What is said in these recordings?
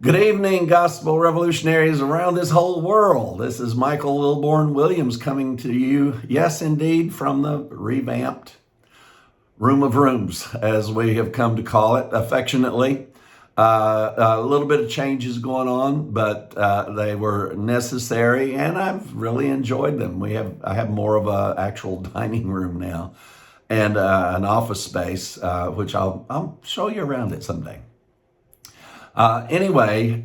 Good evening, gospel revolutionaries around this whole world. This is Michael Wilborn Williams coming to you, yes, indeed, from the revamped Room of Rooms, as we have come to call it affectionately. A little bit of changes going on, but they were necessary, and I've really enjoyed them. I have more of an actual dining room now, and an office space, which I'll show you around it someday. Anyway,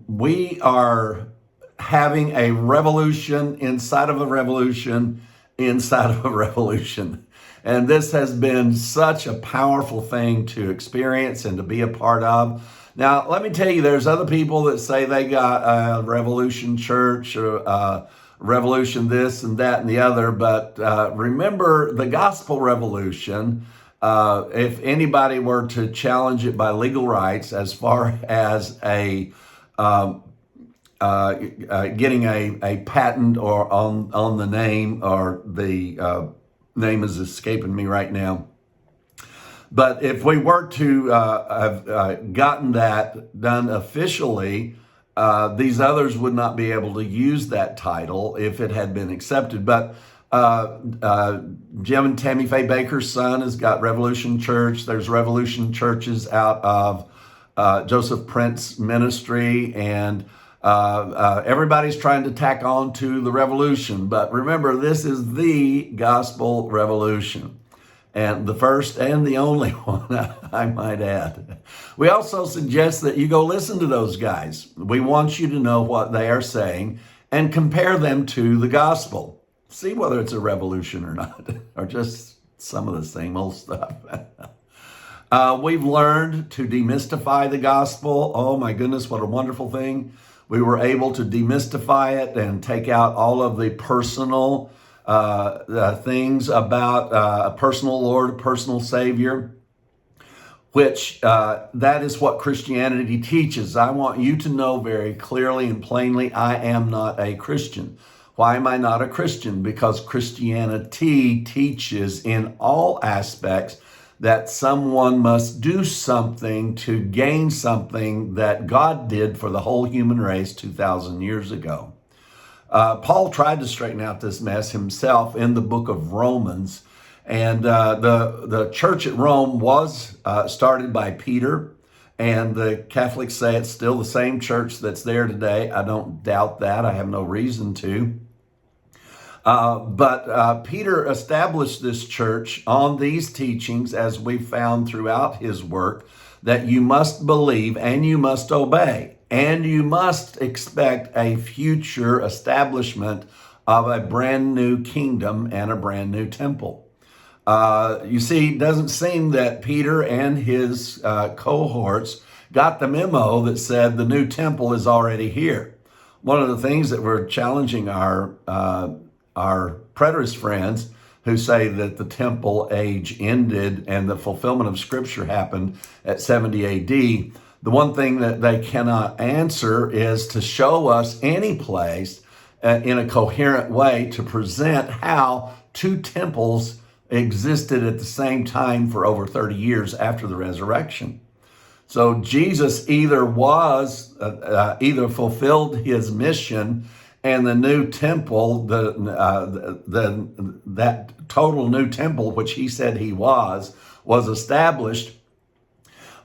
we are having a revolution inside of a revolution inside of a revolution. And this has been such a powerful thing to experience and to be a part of. Now, let me tell you, there's other people that say they got a revolution church or revolution this and that and the other. But remember, the gospel revolution, if anybody were to challenge it by legal rights, as far as getting a patent or on the name, or the name is escaping me right now. But if we were to have gotten that done officially, these others would not be able to use that title if it had been accepted. But Jim and Tammy Faye Baker's son has got Revolution Church. There's Revolution churches out of Joseph Prince Ministry, and everybody's trying to tack on to the revolution. But remember, this is the gospel revolution, and the first and the only one, I might add. We also suggest that you go listen to those guys. We want you to know what they are saying and compare them to the gospel. See whether it's a revolution or not, or just some of the same old stuff. We've learned to demystify the gospel. Oh my goodness, what a wonderful thing. We were able to demystify it and take out all of the personal things about a personal Lord, a personal Savior, which that is what Christianity teaches. I want you to know very clearly and plainly, I am not a Christian. Why am I not a Christian? Because Christianity teaches in all aspects that someone must do something to gain something that God did for the whole human race 2,000 years ago. Paul tried to straighten out this mess himself in the book of Romans. And the church at Rome was started by Peter. And the Catholics say it's still the same church that's there today. I don't doubt that. I have no reason to. But Peter established this church on these teachings, as we found throughout his work, that you must believe and you must obey, and you must expect a future establishment of a brand new kingdom and a brand new temple. You see, it doesn't seem that Peter and his cohorts got the memo that said the new temple is already here. One of the things that we're challenging our preterist friends who say that the temple age ended and the fulfillment of Scripture happened at 70 AD, the one thing that they cannot answer is to show us any place in a coherent way to present how two temples existed at the same time for over 30 years after the resurrection. So Jesus either fulfilled his mission, and the new temple, that total new temple, which he said he was established,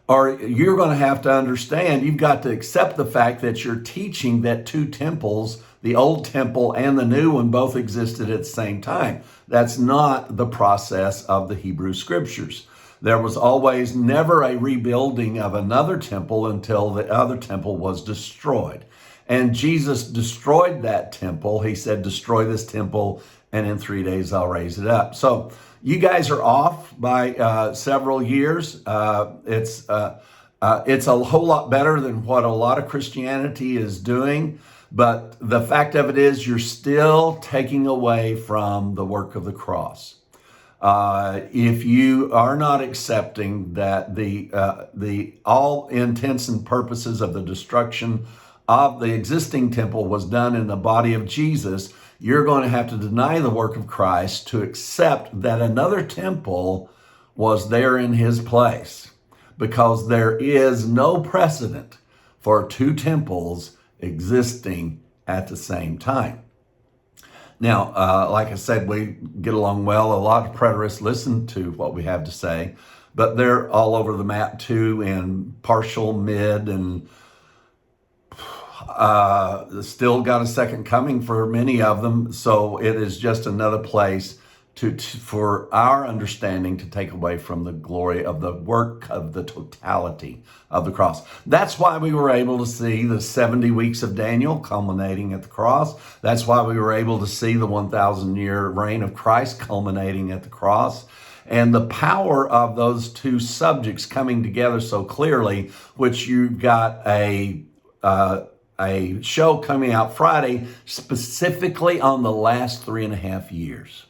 or you're going to have to understand, you've got to accept the fact that you're teaching that two temples, the old temple and the new one, both existed at the same time. That's not the process of the Hebrew Scriptures. There was always never a rebuilding of another temple until the other temple was destroyed. And Jesus destroyed that temple. He said, destroy this temple, and in 3 days I'll raise it up. So you guys are off by several years. It's a whole lot better than what a lot of Christianity is doing. But the fact of it is, you're still taking away from the work of the cross. If you are not accepting that the all intents and purposes of the destruction of the existing temple was done in the body of Jesus, you're going to have to deny the work of Christ to accept that another temple was there in his place, because there is no precedent for two temples existing at the same time. Now, like I said, we get along well. A lot of preterists listen to what we have to say, but they're all over the map too, in partial, mid, and still got a second coming for many of them. So it is just another place for our understanding to take away from the glory of the work of the totality of the cross. That's why we were able to see the 70 weeks of Daniel culminating at the cross. That's why we were able to see the 1,000-year reign of Christ culminating at the cross. And the power of those two subjects coming together so clearly, which you've got a show coming out Friday specifically on the last 3.5 years.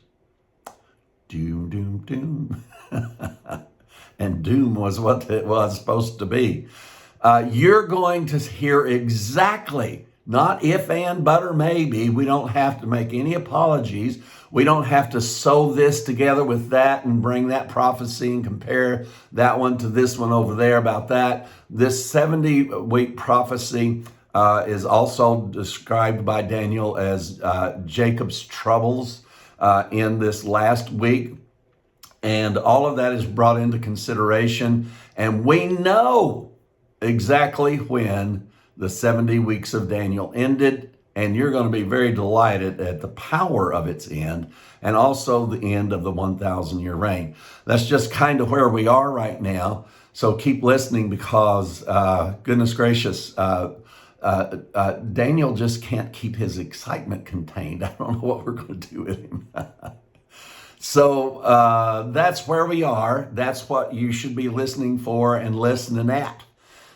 Doom, doom, doom. And doom was what it was supposed to be. You're going to hear exactly, not if and but or maybe. We don't have to make any apologies. We don't have to sew this together with that and bring that prophecy and compare that one to this one over there about that. This 70-week prophecy is also described by Daniel as Jacob's troubles in this last week. And all of that is brought into consideration. And we know exactly when the 70 weeks of Daniel ended. And you're going to be very delighted at the power of its end and also the end of the 1,000-year reign. That's just kind of where we are right now. So keep listening because, goodness gracious, Daniel just can't keep his excitement contained. I don't know what we're going to do with him. So that's where we are. That's what you should be listening for and listening at.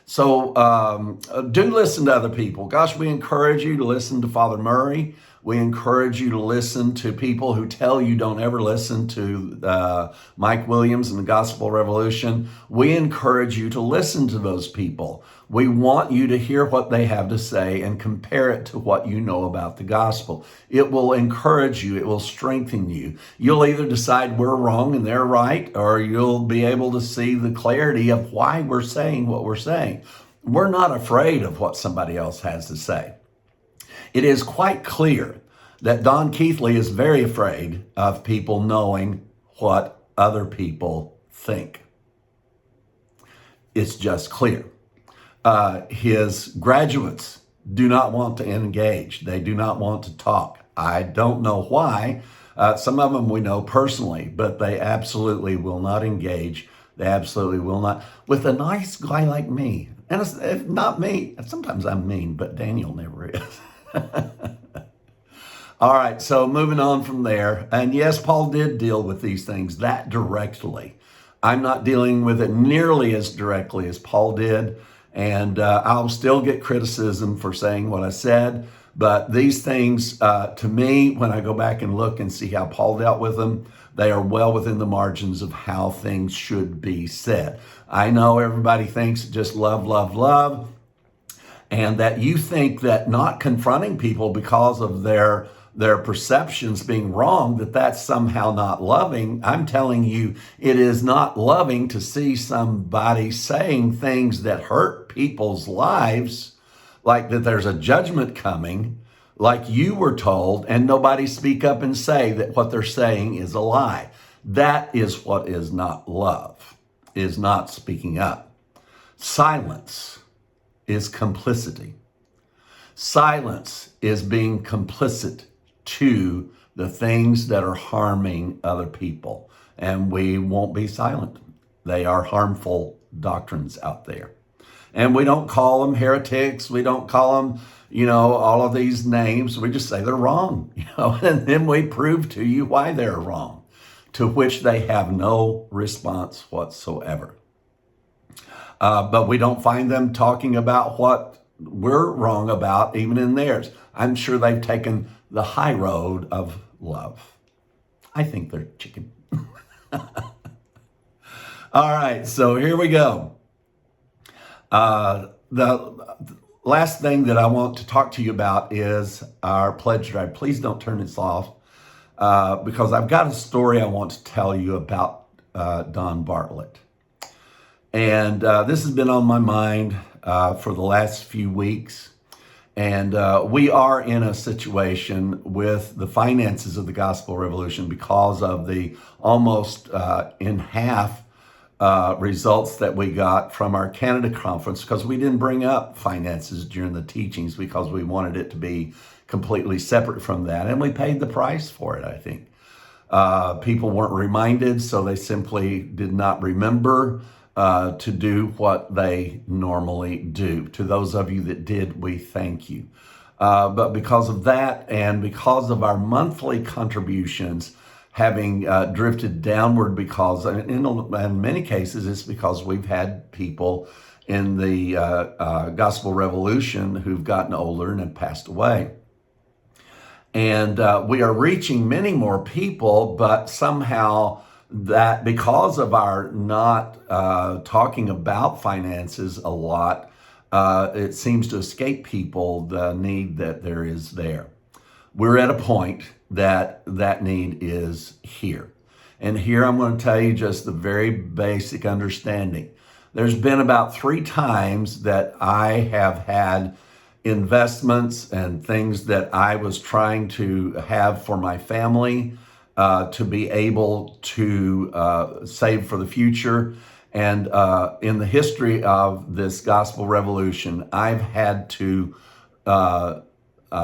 So do listen to other people. Gosh, we encourage you to listen to Father Murray. We encourage you to listen to people who tell you don't ever listen to Mike Williams and the Gospel Revolution. We encourage you to listen to those people. We want you to hear what they have to say and compare it to what you know about the gospel. It will encourage you. It will strengthen you. You'll either decide we're wrong and they're right, or you'll be able to see the clarity of why we're saying what we're saying. We're not afraid of what somebody else has to say. It is quite clear that Don Keithley is very afraid of people knowing what other people think. It's just clear. His graduates do not want to engage. They do not want to talk. I don't know why. Some of them we know personally, but they absolutely will not engage. They absolutely will not. With a nice guy like me, and if not me, sometimes I'm mean, but Daniel never is. All right, so moving on from there. And yes, Paul did deal with these things that directly. I'm not dealing with it nearly as directly as Paul did. And I'll still get criticism for saying what I said. But these things, to me, when I go back and look and see how Paul dealt with them, they are well within the margins of how things should be said. I know everybody thinks just love, love, love. And that you think that not confronting people because of their perceptions being wrong, that's somehow not loving. I'm telling you, it is not loving to see somebody saying things that hurt people's lives, like that there's a judgment coming, like you were told, and nobody speak up and say that what they're saying is a lie. That is what is not love, is not speaking up. Silence is complicity. Silence is being complicit to the things that are harming other people. And we won't be silent. They are harmful doctrines out there. And we don't call them heretics. We don't call them, all of these names. We just say they're wrong, and then we prove to you why they're wrong, to which they have no response whatsoever. But we don't find them talking about what we're wrong about, even in theirs. I'm sure they've taken the high road of love. I think they're chicken. All right, so here we go. The last thing that I want to talk to you about is our pledge drive. Please don't turn this off because I've got a story I want to tell you about Don Bartlett. And this has been on my mind for the last few weeks. And we are in a situation with the finances of the Gospel Revolution because of the almost in half results that we got from our Canada conference, because we didn't bring up finances during the teachings because we wanted it to be completely separate from that. And we paid the price for it, I think. People weren't reminded, so they simply did not remember to do what they normally do. To those of you that did, we thank you. But because of that, and because of our monthly contributions having drifted downward, because in many cases it's because we've had people in the Gospel Revolution who've gotten older and have passed away. And we are reaching many more people, but somehow that, because of our not talking about finances a lot, it seems to escape people the need that there is there. We're at a point that that need is here. And here I'm going to tell you just the very basic understanding. There's been about 3 times that I have had investments and things that I was trying to have for my family to be able to save for the future. And in the history of this Gospel Revolution, I've had to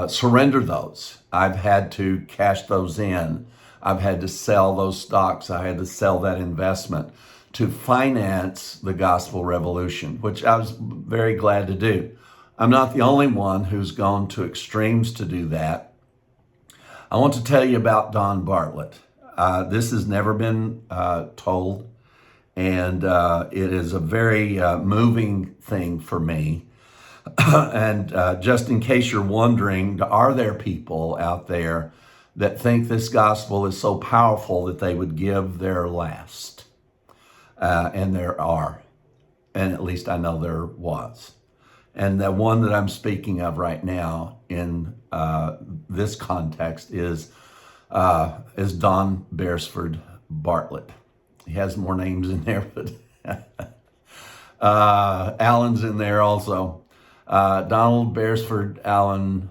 surrender those. I've had to cash those in. I've had to sell those stocks. I had to sell that investment to finance the Gospel Revolution, which I was very glad to do. I'm not the only one who's gone to extremes to do that. I want to tell you about Don Bartlett. This has never been told, and it is a very moving thing for me. And just in case you're wondering, are there people out there that think this gospel is so powerful that they would give their last? And there are, and at least I know there was. And the one that I'm speaking of right now in this context is Don Beresford Bartlett. He has more names in there, but Allen's in there also. Donald Beresford Allen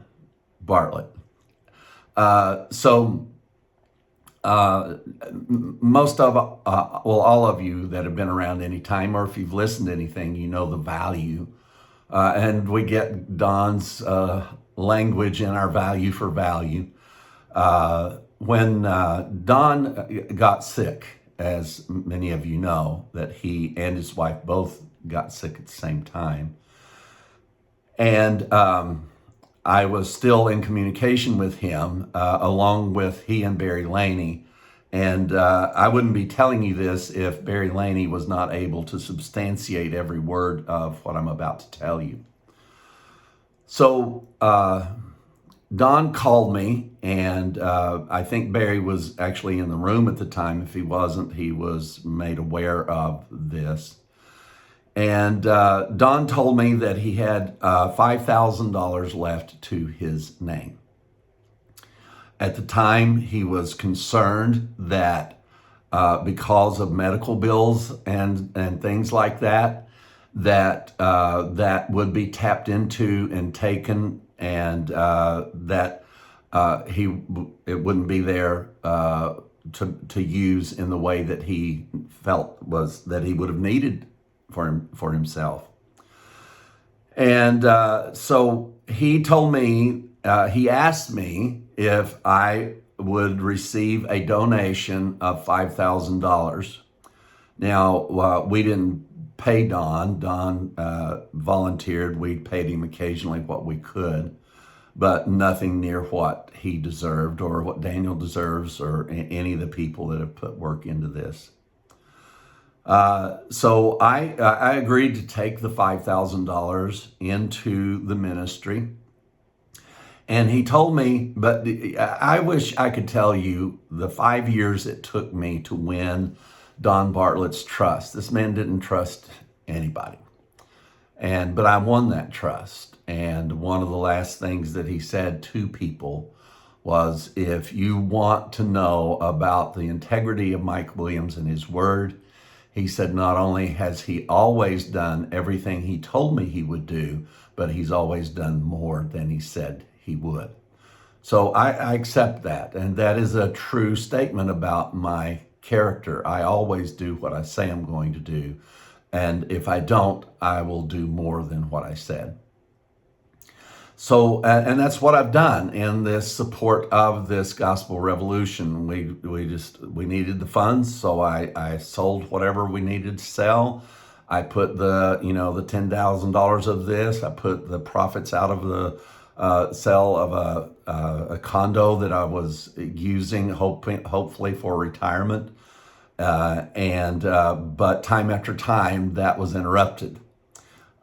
Bartlett. Most of, all of you that have been around any time, or if you've listened to anything, you know the value. And we get Don's language in our value for value. When Don got sick, as many of you know, that he and his wife both got sick at the same time. And I was still in communication with him, along with he and Barry Laney. And I wouldn't be telling you this if Barry Laney was not able to substantiate every word of what I'm about to tell you. So Don called me, and I think Barry was actually in the room at the time. If he wasn't, he was made aware of this. And Don told me that he had $5,000 left to his name. At the time, he was concerned that because of medical bills and things like that, that would be tapped into and taken, and that it wouldn't be there to use in the way that he felt was that he would have needed for himself. And so he told me, he asked me if I would receive a donation of $5,000. Now, we didn't pay Don. Don volunteered. We paid him occasionally what we could, but nothing near what he deserved or what Daniel deserves or any of the people that have put work into this. So I agreed to take the $5,000 into the ministry. And he told me, but I wish I could tell you the 5 years it took me to win Don Bartlett's trust. This man didn't trust anybody. But I won that trust. And one of the last things that he said to people was, if you want to know about the integrity of Mike Williams and his word, He said, not only has he always done everything he told me he would do, but he's always done more than he said he would. So I accept that. And that is a true statement about my character. I always do what I say I'm going to do. And if I don't, I will do more than what I said. So, and that's what I've done in this support of this gospel revolution. We needed the funds, so I sold whatever we needed to sell. I put the $10,000 of this. I put the profits out of the sale of a condo that I was using, hopefully for retirement. But time after time, that was interrupted.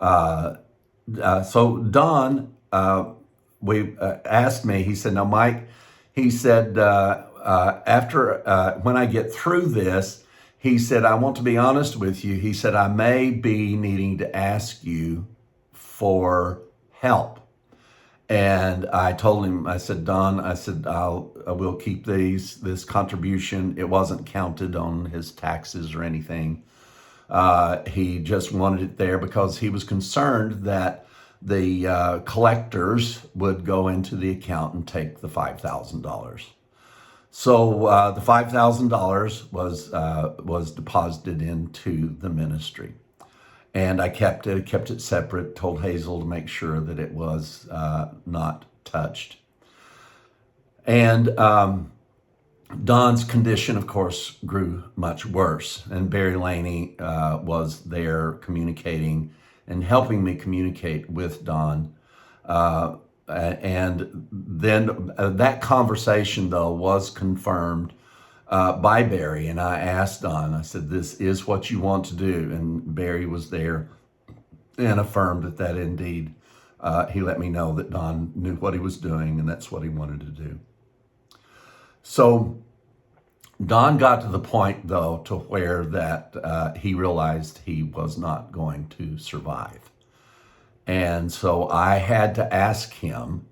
So Don asked me, he said, now, Mike, he said, when I get through this, he said, I want to be honest with you. He said, I may be needing to ask you for help. And I told him, I said, Don, I said, I will keep this contribution. It wasn't counted on his taxes or anything. He just wanted it there because he was concerned that the collectors would go into the account and take the $5,000. So the $5,000 was deposited into the ministry. And I kept it separate, told Hazel to make sure that it was not touched. And Don's condition, of course, grew much worse. And Barry Laney was there communicating and helping me communicate with Don. And then that conversation, though, was confirmed by Barry. And I asked Don, I said, this is what you want to do. And Barry was there and affirmed that indeed, he let me know that Don knew what he was doing and that's what he wanted to do. So Don got to the point, though, to where that he realized he was not going to survive. And so I had to ask him,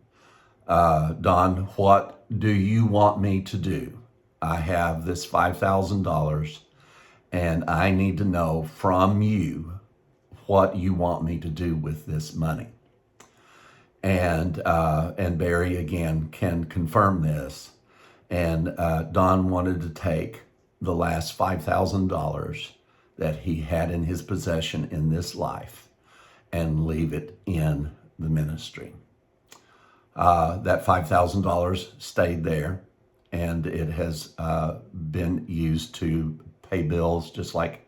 Don, what do you want me to do? I have this $5,000 and I need to know from you what you want me to do with this money. And Barry, again, can confirm this. And Don wanted to take the last $5,000 that he had in his possession in this life and leave it in the ministry. That $5,000 stayed there, and it has been used to pay bills just like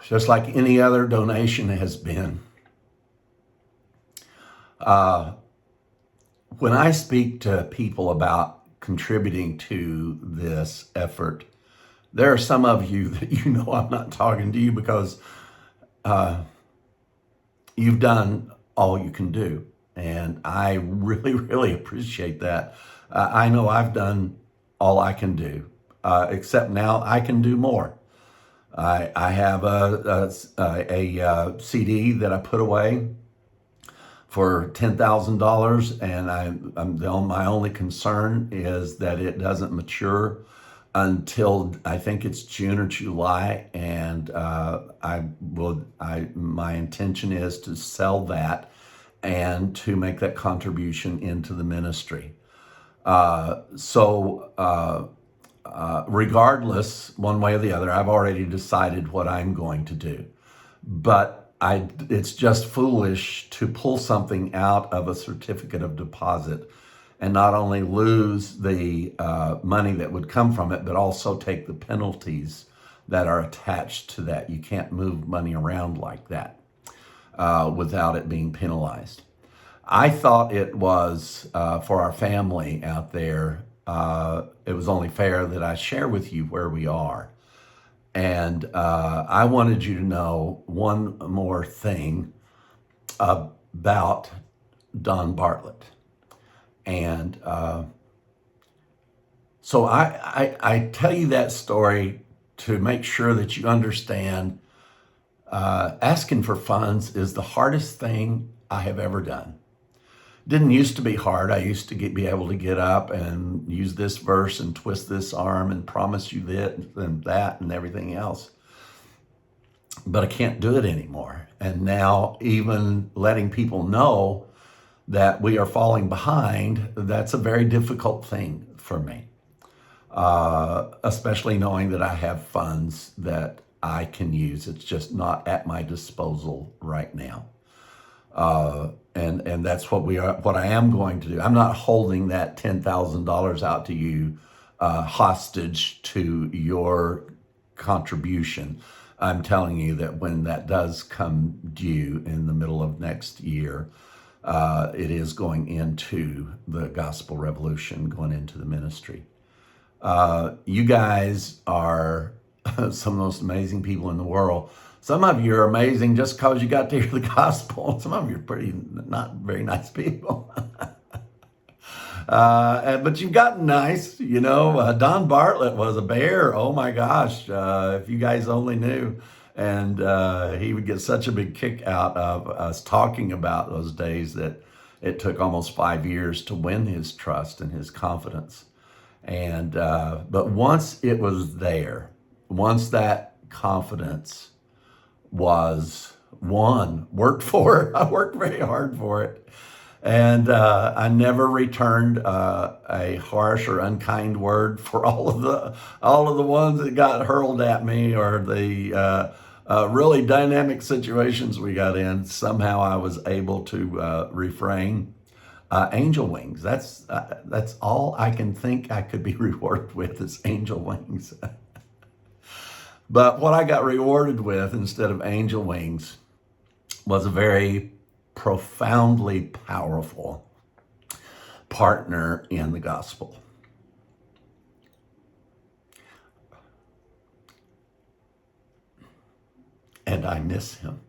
any other donation has been. When I speak to people about contributing to this effort, there are some of you that I'm not talking to you because you've done all you can do. And I really, really appreciate that. I know I've done all I can do, except now I can do more. I have a CD that I put away for $10,000, and my only concern is that it doesn't mature until I think it's June or July, and my intention is to sell that and to make that contribution into the ministry. Regardless, one way or the other, I've already decided what I'm going to do, but it's just foolish to pull something out of a certificate of deposit and not only lose the money that would come from it, but also take the penalties that are attached to that. You can't move money around like that without it being penalized. I thought it was, for our family out there, it was only fair that I share with you where we are. And I wanted you to know one more thing about Don Bartlett. And so I tell you that story to make sure that you understand asking for funds is the hardest thing I have ever done. Didn't used to be hard. I used to be able to get up and use this verse and twist this arm and promise you this and that and everything else. But I can't do it anymore. And now even letting people know that we are falling behind, that's a very difficult thing for me. Especially knowing that I have funds that I can use. It's just not at my disposal right now. And that's what I am going to do. I'm not holding that $10,000 out to you hostage to your contribution. I'm telling you that when that does come due in the middle of next year, it is going into the gospel revolution, going into the ministry. You guys are some of the most amazing people in the world. Some of you are amazing just because you got to hear the gospel. Some of you are pretty not very nice people. But you've gotten nice, you know. Don Bartlett was a bear. Oh my gosh, if you guys only knew. And he would get such a big kick out of us talking about those days that it took almost 5 years to win his trust and his confidence. And but once it was there, once that confidence was won, worked for it. I worked very hard for it. And I never returned a harsh or unkind word for all of the ones that got hurled at me, or the really dynamic situations we got in. Somehow I was able to refrain. Angel wings. That's all I can think I could be rewarded with is angel wings. But what I got rewarded with instead of angel wings was a very profoundly powerful partner in the gospel. And I miss him.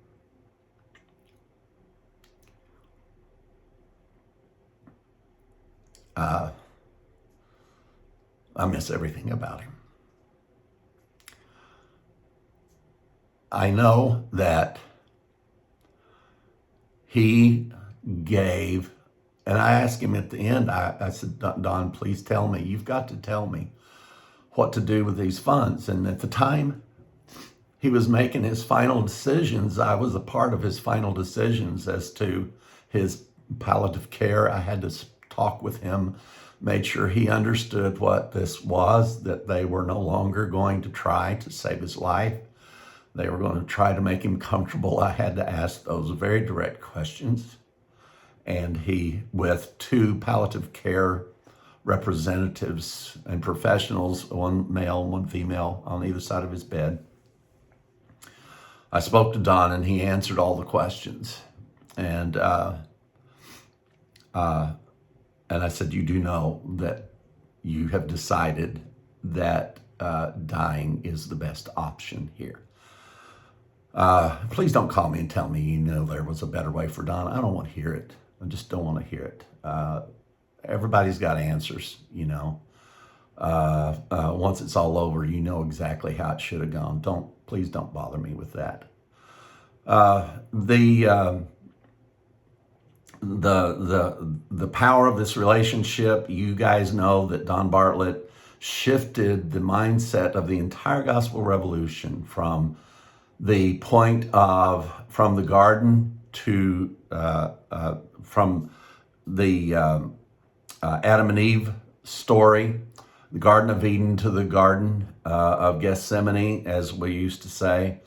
I miss everything about him. I know that he gave, and I asked him at the end, I said, Don, please tell me, you've got to tell me what to do with these funds. And at the time he was making his final decisions, I was a part of his final decisions as to his palliative care. I had to talk with him, made sure he understood what this was, that they were no longer going to try to save his life. They were going to try to make him comfortable. I had to ask those very direct questions. And he, with 2 palliative care representatives and professionals, one male, one female, on either side of his bed, I spoke to Don and he answered all the questions. And I said, you do know that you have decided that dying is the best option here. Please don't call me and tell me you know there was a better way for Don. I don't want to hear it. I just don't want to hear it. Everybody's got answers, you know. Once it's all over, you know exactly how it should have gone. Please don't bother me with that. The power of this relationship, you guys know that Don Bartlett shifted the mindset of the entire gospel revolution from the point of, from the garden to, from the Adam and Eve story, the Garden of Eden to the Garden of Gethsemane, as we used to say.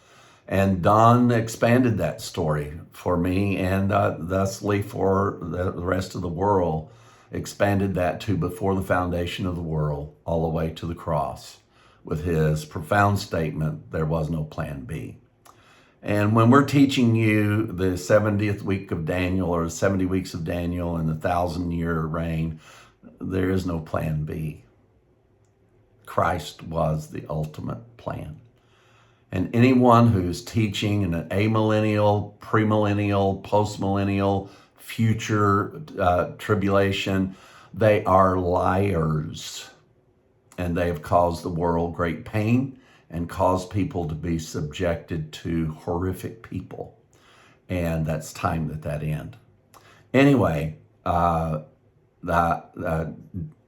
And Don expanded that story for me and thusly for the rest of the world, expanded that to before the foundation of the world, all the way to the cross, with his profound statement, there was no plan B. And when we're teaching you the 70th week of Daniel, or 70 weeks of Daniel and the 1,000-year reign, there is no plan B. Christ was the ultimate plan. And anyone who's teaching in an amillennial, premillennial, postmillennial, future tribulation, they are liars. And they have caused the world great pain and caused people to be subjected to horrific people. And that's time that end. Anyway, Uh, I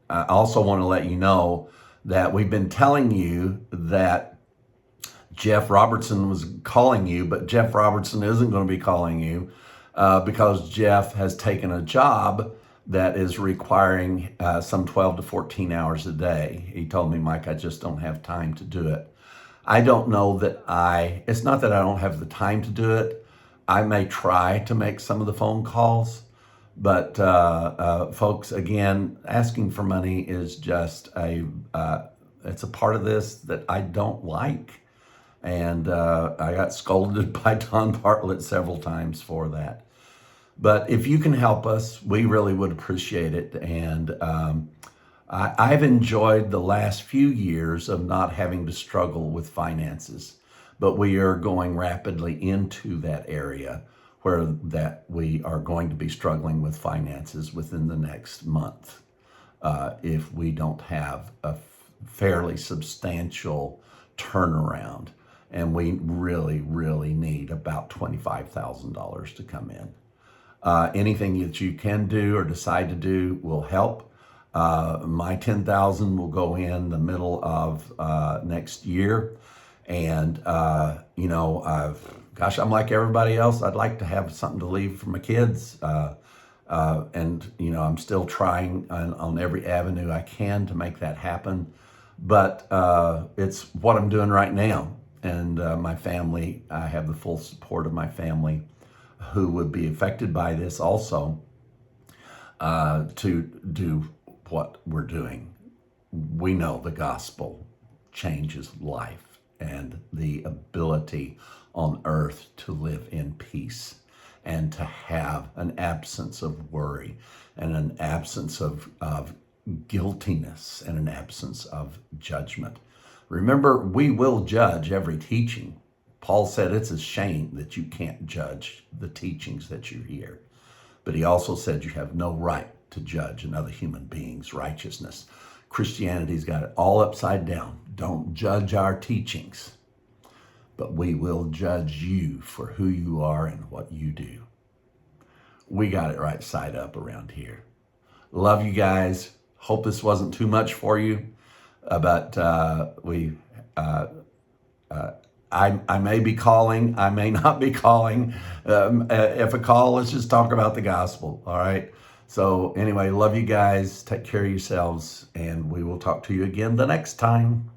also want to let you know that we've been telling you that Jeff Robertson was calling you, but Jeff Robertson isn't going to be calling you because Jeff has taken a job that is requiring some 12 to 14 hours a day. He told me, Mike, I just don't have time to do it. I don't know that it's not that I don't have the time to do it. I may try to make some of the phone calls, but folks, again, asking for money is just it's a part of this that I don't like. And I got scolded by Don Bartlett several times for that. But if you can help us, we really would appreciate it. And I've enjoyed the last few years of not having to struggle with finances, but we are going rapidly into that area where that we are going to be struggling with finances within the next month if we don't have a fairly substantial turnaround. And we really, really need about $25,000 to come in. Anything that you can do or decide to do will help. My $10,000 will go in the middle of next year. And, gosh, I'm like everybody else. I'd like to have something to leave for my kids. And I'm still trying on every avenue I can to make that happen. But it's what I'm doing right now. And my family, I have the full support of my family who would be affected by this also to do what we're doing. We know the gospel changes life and the ability on earth to live in peace and to have an absence of worry and an absence of guiltiness and an absence of judgment. Remember, we will judge every teaching. Paul said it's a shame that you can't judge the teachings that you hear. But he also said you have no right to judge another human being's righteousness. Christianity's got it all upside down. Don't judge our teachings, but we will judge you for who you are and what you do. We got it right side up around here. Love you guys. Hope this wasn't too much for you. But I may be calling, I may not be calling. If a call, let's just talk about the gospel, all right? So anyway, love you guys, take care of yourselves, and we will talk to you again the next time.